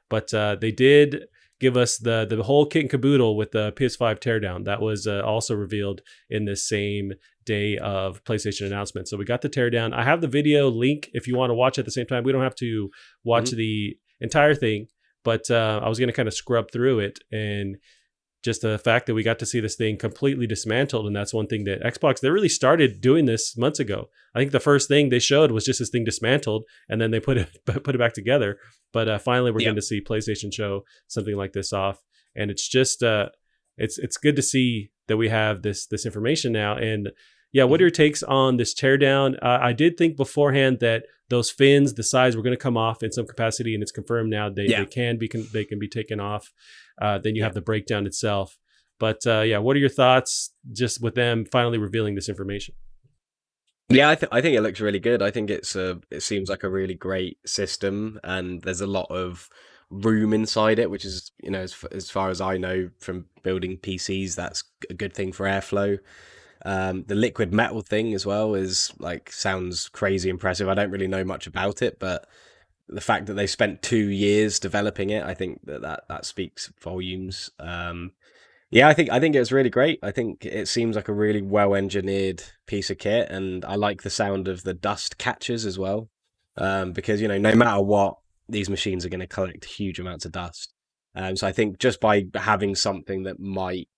but they did give us the whole kit and caboodle with the PS5 teardown. That was also revealed in this same day of PlayStation announcement. So we got the teardown. I have the video link if you want to watch at the same time. We don't have to watch the entire thing, but I was going to kind of scrub through it, and just the fact that we got to see this thing completely dismantled. And that's one thing that Xbox, they really started doing this months ago. I think the first thing they showed was just this thing dismantled, and then they put it back together. But finally, we're going to see PlayStation show something like this off. And it's just, it's good to see that we have this information now. And yeah, what are your takes on this teardown? I did think beforehand that those fins, the sides, were going to come off in some capacity, and it's confirmed now they can be taken off. Then you have the breakdown itself. But what are your thoughts just with them finally revealing this information? Yeah, I think it looks really good. I think it seems like a really great system, and there's a lot of room inside it, which is, as far as I know from building PCs, that's a good thing for airflow. The liquid metal thing as well sounds crazy impressive. I don't really know much about it, but the fact that they spent 2 years developing it, I think that speaks volumes. I think it was really great. I think it seems like a really well-engineered piece of kit, and I like the sound of the dust catchers as well, because, no matter what, these machines are going to collect huge amounts of dust. So I think just by having something that might,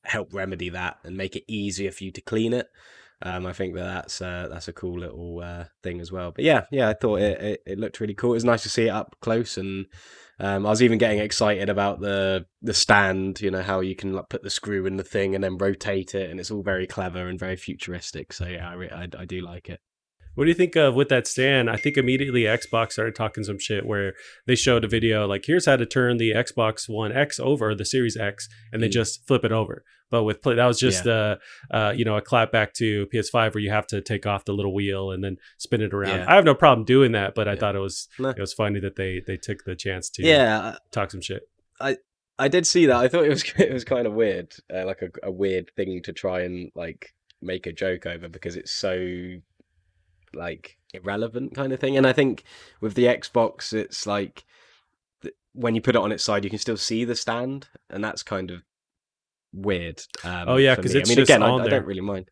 help remedy that and make it easier for you to clean it, I think that's a cool little thing as well. But yeah, I thought it looked really cool. It was nice to see it up close, and I was even getting excited about the stand. How you can put the screw in the thing and then rotate it, and it's all very clever and very futuristic. So yeah, I do like it. What do you think of with that stand? I think immediately Xbox started talking some shit where they showed a video like, here's how to turn the Xbox One X over, the Series X, and they just flip it over. But with that was just a clap back to PS5 where you have to take off the little wheel and then spin it around. I have no problem doing that, but I thought it was funny that they took the chance to talk some shit. I did see that. I thought it was kind of weird, like a weird thing to try and make a joke over, because it's so irrelevant kind of thing. And I think with the Xbox, it's when you put it on its side, you can still see the stand, and that's kind of weird. Because it's just on there. I don't really mind.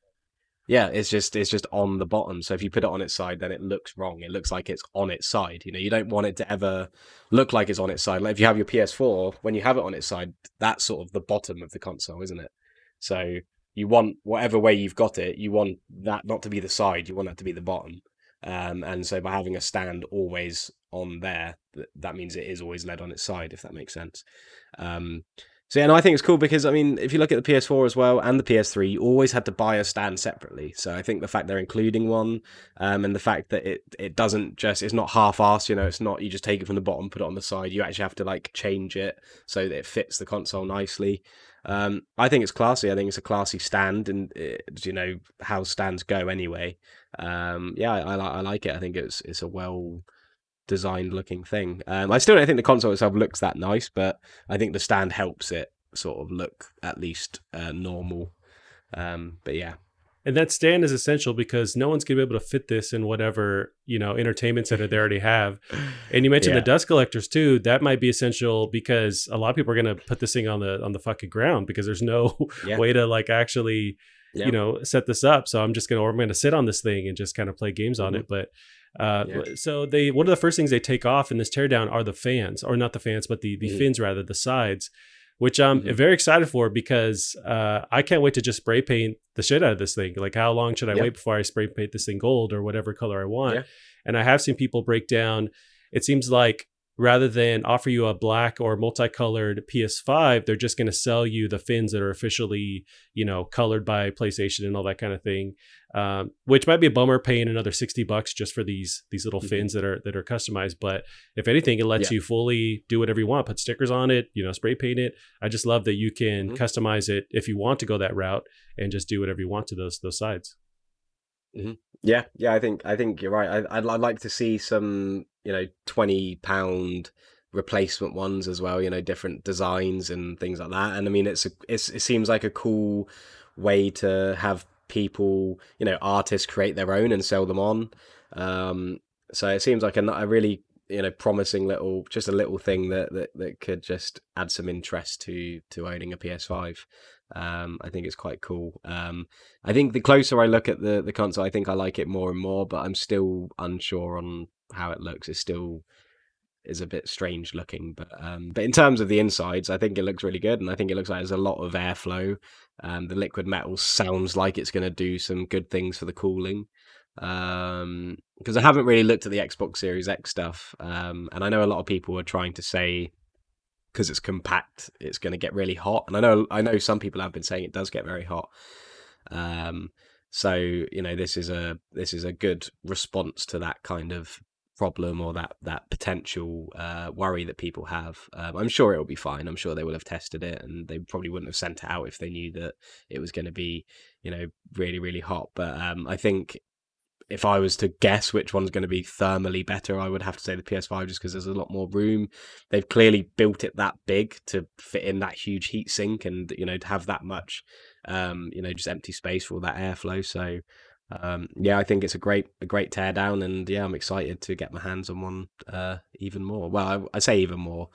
Yeah, it's just on the bottom. So if you put it on its side, then it looks wrong. It looks like it's on its side. You don't want it to ever look like it's on its side. Like if you have your PS4, when you have it on its side, that's sort of the bottom of the console, isn't it? So you want, whatever way you've got it, you want that not to be the side, you want that to be the bottom. And so by having a stand always on there, that means it is always led on its side, if that makes sense. I think it's cool because, if you look at the PS4 as well and the PS3, you always had to buy a stand separately. So I think the fact they're including one, and the fact that it doesn't just, it's not half-assed, it's not you just take it from the bottom, put it on the side. You actually have to change it so that it fits the console nicely. I think it's classy. I think it's a classy stand, and how stands go anyway. I like it. I think it's a well designed looking thing. I still don't think the console itself looks that nice, but I think the stand helps it sort of look at least normal. But yeah. And that stand is essential because no one's going to be able to fit this in whatever, entertainment center they already have. And you mentioned the dust collectors too. That might be essential because a lot of people are going to put this thing on the fucking ground because there's no way to actually, set this up. So I'm going to sit on this thing and just kind of play games on it. But so one of the first things they take off in this teardown are the fans, or not the fans, but the fins rather, the sides, which I'm very excited for because I can't wait to just spray paint the shit out of this thing. Like, how long should I wait before I spray paint this thing gold or whatever color I want? Yeah. And I have seen people break down, it seems like rather than offer you a black or multicolored PS5, they're just going to sell you the fins that are officially, colored by PlayStation and all that kind of thing. Which might be a bummer, paying another $60 just for these little fins that are customized. But if anything, it lets you fully do whatever you want, put stickers on it, spray paint it. I just love that you can customize it if you want to go that route and just do whatever you want to those sides. Mm-hmm. Yeah, I think you're right. I'd like to see some, £20 replacement ones as well. Different designs and things like that. And it seems like a cool way to have people, artists create their own and sell them on. So it seems like a really promising just a little thing that could just add some interest to owning a PS5. I think it's quite cool. I think the closer I look at the console, I think I like it more and more, but I'm still unsure on how it looks. It still is a bit strange looking, but in terms of the insides, I think it looks really good, and I think it looks like there's a lot of airflow. The liquid metal sounds like it's going to do some good things for the cooling. Because I haven't really looked at the Xbox Series X stuff, and I know a lot of people are trying to say because it's compact, it's going to get really hot, and I know some people have been saying it does get very hot. So this is a good response to that kind of problem or that potential worry that people have. I'm sure it'll be fine. I'm sure they will have tested it, and they probably wouldn't have sent it out if they knew that it was going to be really, really hot. But I think if I was to guess which one's going to be thermally better, I would have to say the PS5, just because there's a lot more room. They've clearly built it that big to fit in that huge heat sink, and to have that much just empty space for all that airflow. So I think it's a great teardown, and I'm excited to get my hands on one even more. Well, I say even more.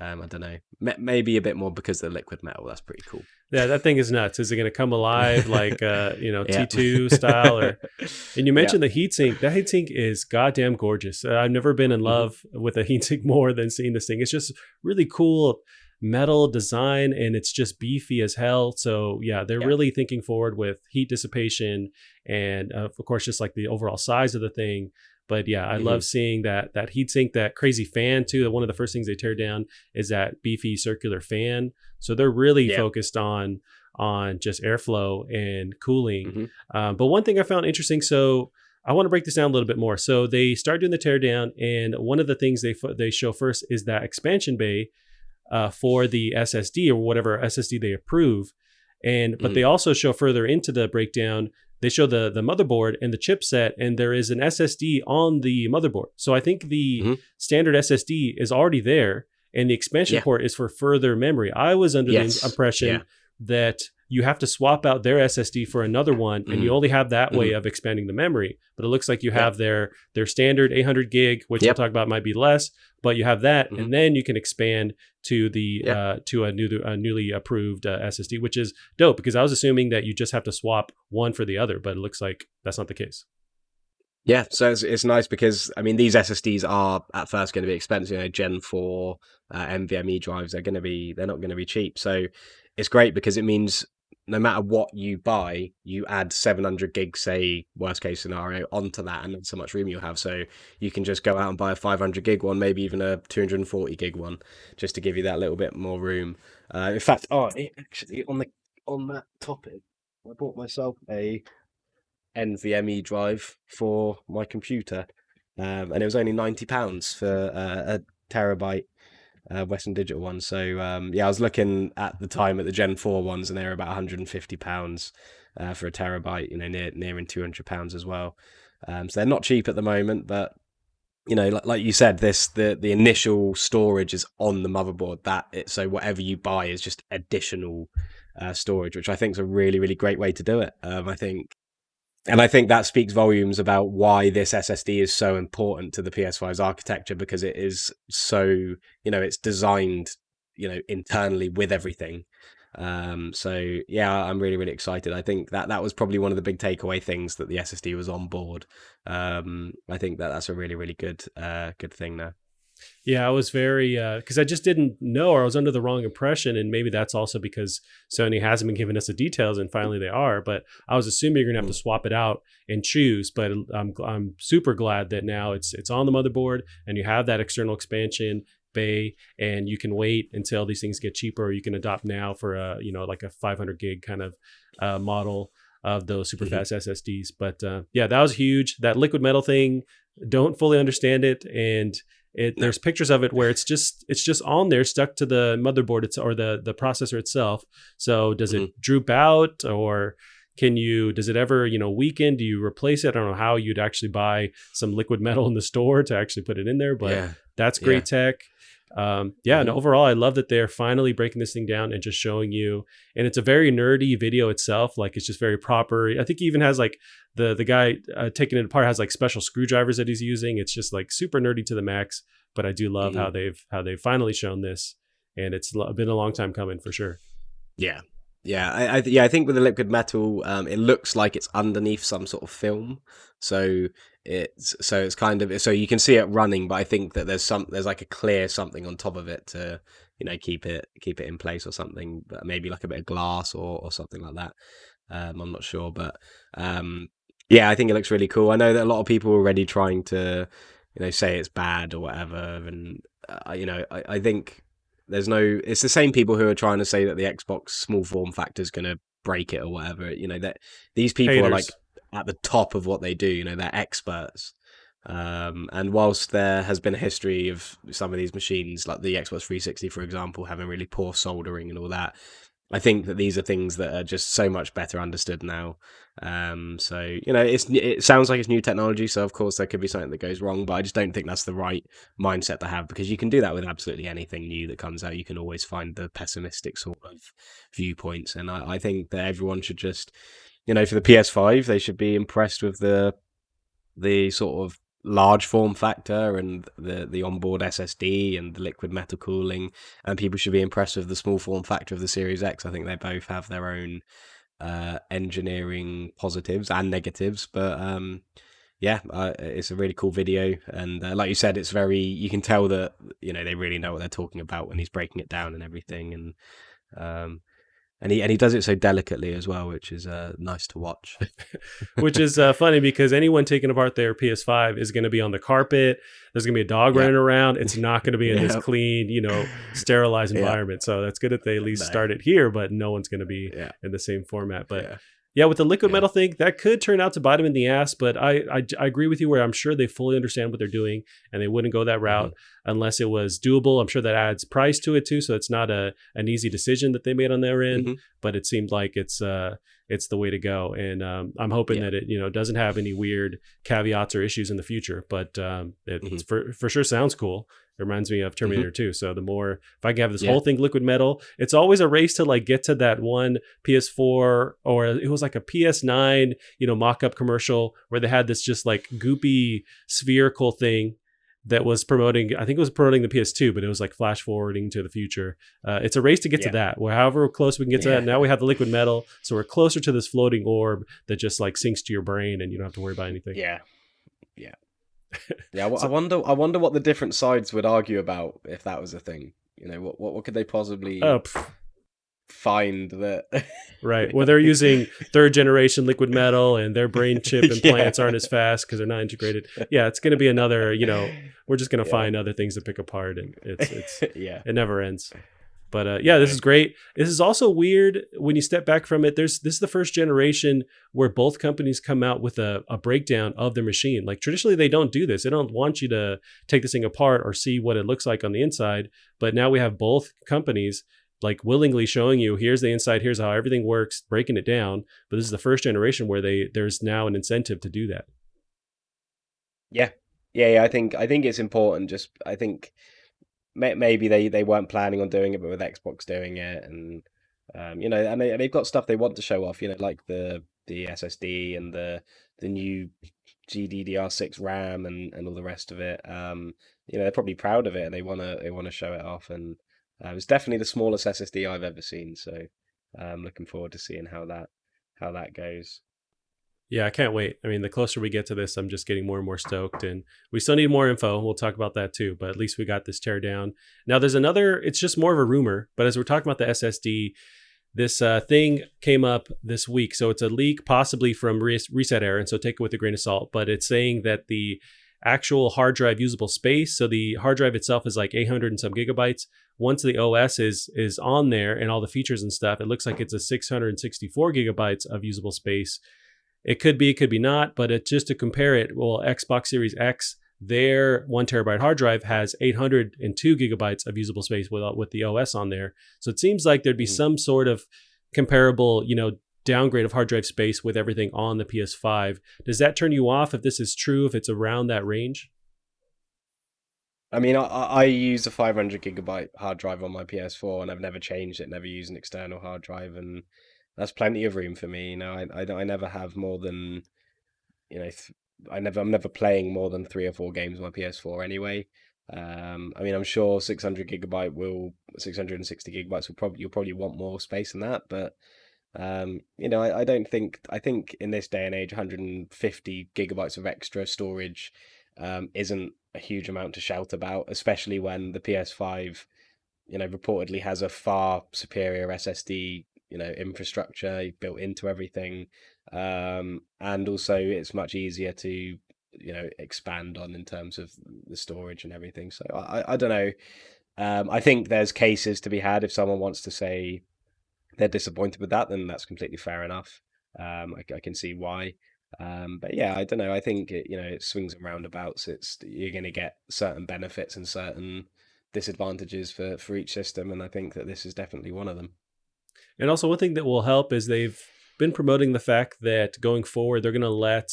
I don't know. Maybe a bit more because of the liquid metal. That's pretty cool. Yeah, that thing is nuts. Is it going to come alive like T2 style? And you mentioned the heatsink. That heatsink is goddamn gorgeous. I've never been in love with a heatsink more than seeing this thing. It's just really cool metal design, and it's just beefy as hell. So they're really thinking forward with heat dissipation, and of course just like the overall size of the thing. But I love seeing that heatsink, that crazy fan too. One of the first things they tear down is that beefy circular fan. So they're really focused on just airflow and cooling. But one thing I found interesting, so I want to break this down a little bit more. So they start doing the teardown, and one of the things they show first is that expansion bay for the SSD or whatever SSD they approve. But they also show further into the breakdown, they show the motherboard and the chipset, and there is an SSD on the motherboard. So I think the standard SSD is already there, and the expansion port is for further memory. I was under the impression that you have to swap out their SSD for another one, and you only have that way of expanding the memory. But it looks like you have their standard 800 gig, which we'll talk about might be less, but you have that, and then you can expand to the to a newly approved SSD, which is dope, because I was assuming that you just have to swap one for the other, but it looks like that's not the case. Yeah, so it's nice because these SSDs are at first going to be expensive. Gen 4 NVMe drives, they're not going to be cheap. So it's great because it means no matter what you buy, you add 700 gigs, say worst case scenario, onto that, and that's so much room you'll have. So you can just go out and buy a 500 gig one, maybe even a 240 gig one, just to give you that little bit more room. In fact, actually on that topic, I bought myself a NVMe drive for my computer, and it was only £90 for a terabyte Western Digital one. So I was looking at the time at the Gen 4 ones, and they were about £150 for a terabyte, nearing £200 as well. So they're not cheap at the moment, but like you said, the initial storage is on the motherboard. So whatever you buy is just additional storage, which I think is a really, really great way to do it. I think that speaks volumes about why this SSD is so important to the PS5's architecture, because it is so, it's designed, internally with everything. I'm really, really excited. I think that was probably one of the big takeaway things, that the SSD was on board. I think that's a really, really good thing there. Yeah, I was very, because I just didn't know, or I was under the wrong impression, and maybe that's also because Sony hasn't been giving us the details, and finally they are. But I was assuming you're gonna have to swap it out and choose. But I'm super glad that now it's on the motherboard, and you have that external expansion bay, and you can wait until these things get cheaper, or you can adopt now for like a 500 gig kind of model of those super fast SSDs. But that was huge. That liquid metal thing, don't fully understand it, and there's pictures of it where it's just on there, stuck to the motherboard or the processor itself. So does it droop out, or does it ever weaken? Do you replace it? I don't know how you'd actually buy some liquid metal in the store to actually put it in there, but that's great tech. Yeah, and overall, I love that they're finally breaking this thing down and just showing you. And it's a very nerdy video itself. Like, it's just very proper. I think he even has like the guy taking it apart has like special screwdrivers that he's using. It's just like super nerdy to the max. But I do love how they've finally shown this, and it's been a long time coming for sure. Yeah. Yeah, I think with the liquid metal, it looks like it's underneath some sort of film, so it's kind of, so you can see it running, but I think that there's like a clear something on top of it to, you know, keep it in place or something, but maybe like a bit of glass or something like that. I'm not sure, but yeah, I think it looks really cool. I know that a lot of people are already trying to, you know, say it's bad or whatever, and you know, I think. It's the same people who are trying to say that the Xbox small form factor is going to break it or whatever. You know, that these people Haters. are like at the top of what they do. You know, they're experts. And whilst there has been a history of some of these machines, like the Xbox 360, for example, having really poor soldering and all that, I think that these are things that are just so much better understood now. So, you know, it sounds like it's new technology, so of course there could be something that goes wrong, but I just don't think that's the right mindset to have, because you can do that with absolutely anything new that comes out. You can always find the pessimistic sort of viewpoints, and I think that everyone should just, you know, for the PS5, they should be impressed with the sort of large form factor and the onboard SSD and the liquid metal cooling, and people should be impressed with the small form factor of the Series X. I think they both have their own engineering positives and negatives, but yeah, it's a really cool video, and like you said, it's you can tell that, you know, they really know what they're talking about when he's breaking it down and everything, and he does it so delicately as well, which is nice to watch. Which is funny, because anyone taking apart their PS5 is going to be on the carpet. There's going to be a dog running around. It's not going to be in this clean, you know, sterilized environment. So that's good that they at least start it here, but no one's going to be in the same format. But yeah, with the liquid metal thing, that could turn out to bite them in the ass. But I agree with you, where I'm sure they fully understand what they're doing, and they wouldn't go that route unless it was doable. I'm sure that adds price to it too, so it's not an easy decision that they made on their end. But it seemed like it's the way to go, and I'm hoping that it, you know, doesn't have any weird caveats or issues in the future. But it for sure sounds cool. It reminds me of Terminator 2. So the more, if I can have this whole thing liquid metal, it's always a race to like get to that one PS4, or it was like a PS9, you know, mock-up commercial where they had this just like goopy spherical thing that was promoting, I think it was promoting the PS2, but it was like flash forwarding to the future. It's a race to get to that. Well, however close we can get to that. Now we have the liquid metal, so we're closer to this floating orb that just like sinks to your brain and you don't have to worry about anything. Yeah. I wonder what the different sides would argue about if that was a thing. You know, what could they possibly find that? Right. Well, they're using third generation liquid metal, and their brain chip implants aren't as fast because they're not integrated. Yeah, it's going to be another, you know, we're just going to find other things to pick apart, and it's it never ends. But this is great. This is also weird when you step back from it. This is the first generation where both companies come out with a breakdown of their machine. Like traditionally, they don't do this. They don't want you to take this thing apart or see what it looks like on the inside. But now we have both companies like willingly showing you, here's the inside, here's how everything works, breaking it down. But this is the first generation where there's now an incentive to do that. Yeah. I think it's important. Just I think. Maybe they weren't planning on doing it, but with Xbox doing it, and you know, and they've got stuff they want to show off, you know, like the SSD and the new GDDR6 RAM and all the rest of it. You know, they're probably proud of it, and they wanna show it off, and it's definitely the smallest SSD I've ever seen. So I'm looking forward to seeing how that goes. Yeah, I can't wait. I mean, the closer we get to this, I'm just getting more and more stoked, and we still need more info. We'll talk about that too, but at least we got this teardown. Now there's another, it's just more of a rumor, but as we're talking about the SSD, this thing came up this week. So it's a leak possibly from Reset Era, and so take it with a grain of salt, but it's saying that the actual hard drive usable space, so the hard drive itself is like 800 and some gigabytes. Once the OS is on there and all the features and stuff, it looks like it's a 664 gigabytes of usable space. It could be not, but just to compare it, well, Xbox Series X, their 1 terabyte hard drive has 802 gigabytes of usable space with the OS on there. So it seems like there'd be some sort of comparable, you know, downgrade of hard drive space with everything on the PS5. Does that turn you off if this is true, if it's around that range? I mean, I use a 500 gigabyte hard drive on my PS4, and I've never changed it, never used an external hard drive, and that's plenty of room for me. I never have more than, you know, I'm never playing more than 3 or 4 games on my PS4 anyway. I mean, I'm sure 660 gigabytes you'll probably want more space than that, but I don't think, I think in this day and age, 150 gigabytes of extra storage isn't a huge amount to shout about, especially when the PS5, reportedly has a far superior SSD, infrastructure built into everything. And also it's much easier to, expand on in terms of the storage and everything. So I don't know. I think there's cases to be had if someone wants to say they're disappointed with that, then that's completely fair enough. I can see why. But yeah, I don't know. I think it swings and roundabouts. You're going to get certain benefits and certain disadvantages for each system, and I think that this is definitely one of them. And also, one thing that will help is they've been promoting the fact that going forward, they're going to let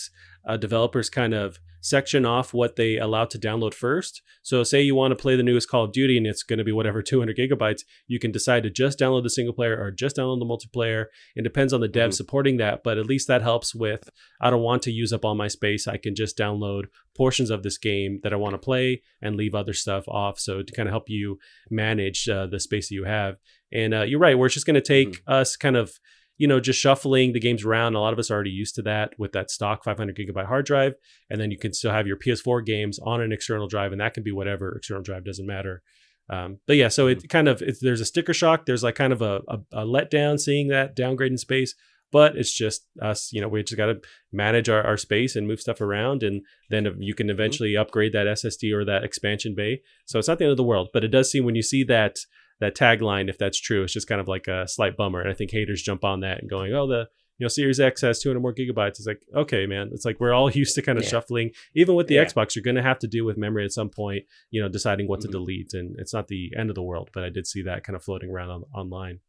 developers kind of section off what they allow to download first. So, say you want to play the newest Call of Duty and it's going to be whatever 200 gigabytes, you can decide to just download the single player or just download the multiplayer. It depends on the dev supporting that, but at least that helps with I don't want to use up all my space. I can just download portions of this game that I want to play and leave other stuff off. So, to kind of help you manage the space that you have. And you're right, where it's just going to take us kind of, just shuffling the games around. A lot of us are already used to that with that stock 500 gigabyte hard drive. And then you can still have your PS4 games on an external drive, and that can be whatever external drive, doesn't matter. But yeah, so it kind of, there's a sticker shock. There's like kind of a letdown seeing that downgrade in space. But it's just us, we just got to manage our space and move stuff around. And then you can eventually upgrade that SSD or that expansion bay. So it's not the end of the world. But it does seem when you see that tagline, if that's true, it's just kind of like a slight bummer. And I think haters jump on that and going, oh, the Series X has 200 more gigabytes. It's like, okay, man, it's like we're all used to kind of shuffling. Even with the Xbox, you're going to have to deal with memory at some point, deciding what to delete. And it's not the end of the world, but I did see that kind of floating around online.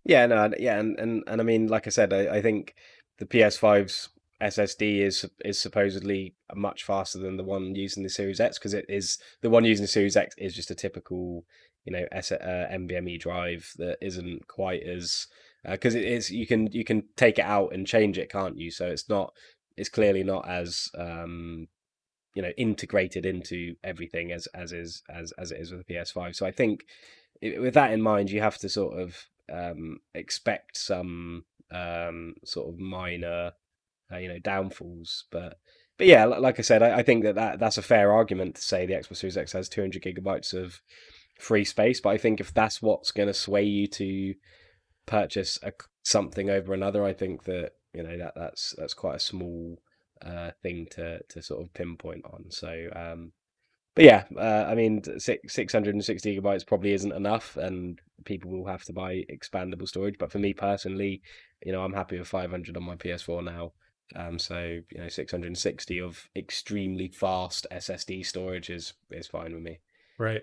Yeah, no, yeah, and I mean, like I said, I think the PS5's SSD is supposedly much faster than the one using the Series X, because it is the one using the Series X is just a typical, NVMe drive that isn't quite as because it is you can take it out and change it, can't you? So it's clearly not as integrated into everything as it is with the PS5. So I think with that in mind, you have to sort of expect some sort of minor downfalls, but yeah, like I said, I think that's a fair argument to say the Xbox Series X has 200 gigabytes of free space. But I think if that's what's going to sway you to purchase something over another, I think that that's quite a small thing to sort of pinpoint on. So but yeah, I mean, 660 gigabytes probably isn't enough, and people will have to buy expandable storage. But for me personally, I'm happy with 500 on my PS4 now. So 660 of extremely fast SSD storage is fine with me. Right.